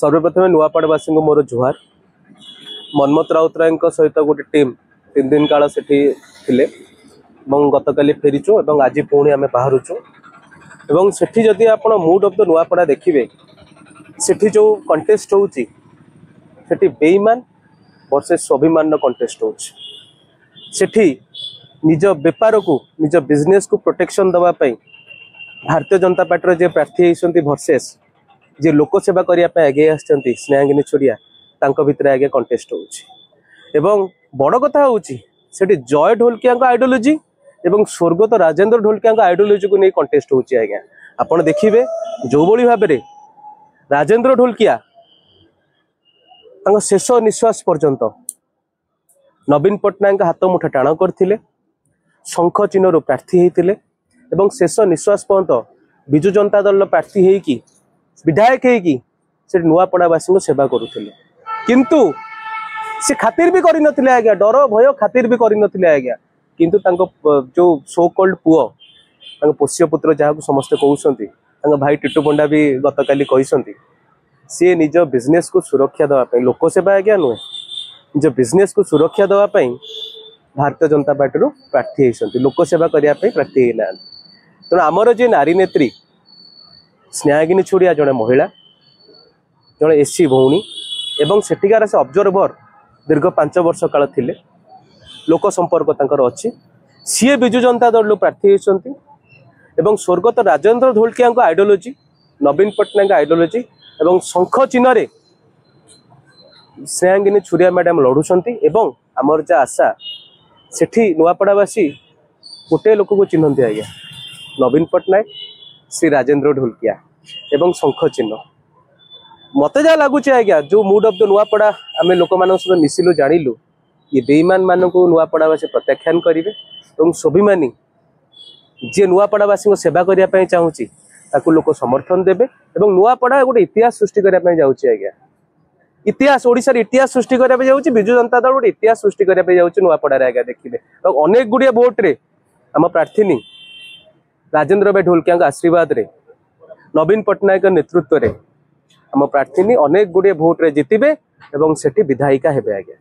सर्वप्रथम नुआपड़ावासी को मोर जुहार। मनमत राउतराय सहित गोटे टीम 3 दिन काल से गतकाली फेरीचु और आज पुणी आम बाहरुचु। सेठी जदि आप मूड ऑफ द नुआपड़ा देखिए सेठी जो कंटेस्ट होची सेठी बेईमान वर्सेस स्वाभिमान कंटेस्ट होची। सेठी निज बेपार को निज बिजनेस को प्रोटेक्शन दवाई भारतीय जनता पार्टी जे प्रार्थी होती वर्सेस जे लोक सेवा करने आगे आसती स्नेहांगिनी छुरिया भितर आगे कंटेस्ट होची। बड़ कथा होची सेठी जय ढोलकिया आइडियोलॉजी एवं स्वर्गत राजेंद्र ढोलकिया आइडियोलॉजी को नहीं कंटेस्ट होची। आज्ञा आपण देखिए जो भली भाव में राजेंद्र ढोलकिया शेष निश्वास पर्यंत नवीन पट्टनायक हाथ मुठा टाण करथिले, शंख चिन्ह प्रार्थी होते एवं शेष निश्वास पर्यंत विजु जनता दल प्रार्थी होगी विधायक होगी से नुआपड़ावासी सेवा करुले। किंतु से खातिर भी करनथिले आज्ञा, डर भय खातिर भी करनथिले आज्ञा। किंतु जो सो कॉल्ड पुओ पोष्य पुत्र जहाँ को समस्ते कहते भाई टिटू पंडा भी गतकाली कहते सी निज बिजनेस को सुरक्षा देवाई लोक सेवा आज्ञा नुहे निज बिजनेस को सुरक्षा देवाई भारतीय जनता पार्टी प्रार्थी होती लोक सेवा करने प्रार्थी होना। तेणु आमर जी नारी नेत्री स्नेहांगिनी छुड़िया जड़े महिला जड़े एससी भौणी एवं सेठिकार से ऑब्जर्वर दीर्घ 5 वर्ष काल थिले लोक संपर्क तांकर अच्छी सीए विजु जनता दल प्रार्थी होती एवं स्वर्गत राजेंद्र ढोलकिया आइडियोलॉजी नवीन पट्टनायक आइडियोलॉजी एवं शंख चिन्ह स्नेहांगिनी छुरिया मैडम लड़ुंट एवं आमर जा आशा सेठी नुआपड़ावासी गोटे लोक को चिन्हती आज्ञा नवीन पट्टनायक श्री राजेंद्र ढोलकिया एवं शंख चिन्ह। मत जहाँ लगुच आज्ञा जो मूड ऑफ द नुआपड़ा आम लोक मान सहित मिसिलु जानिलु ये बेईमान मान को नुआपड़ावासी प्रत्याख्यान करेंगे और स्वाभिमानी जी नुआपड़ावासी को सेवा करने चाहूँगी ताकू लोक समर्थन देवे और नुआपड़ा गोटे इतिहास सृष्टि करने जाऊँगी आज्ञा इतिहास ओडिशार इतिहास सृष्टि करने जाऊँगी विजु जनता दल गोटे इतिहास सृष्टि करने जाऊँगी नुआपड़ा आज्ञा देखिए और अनेक गुड़िया भोट्रे आम प्रार्थी राजेंद्र भाई ढोलकिया आशीर्वाद रे नवीन पट्टनायक नेतृत्व रे आम प्रार्थी अनेक गुड़िया भोट्रे जितबे और सेठी विधायिका हेबे आज्ञा।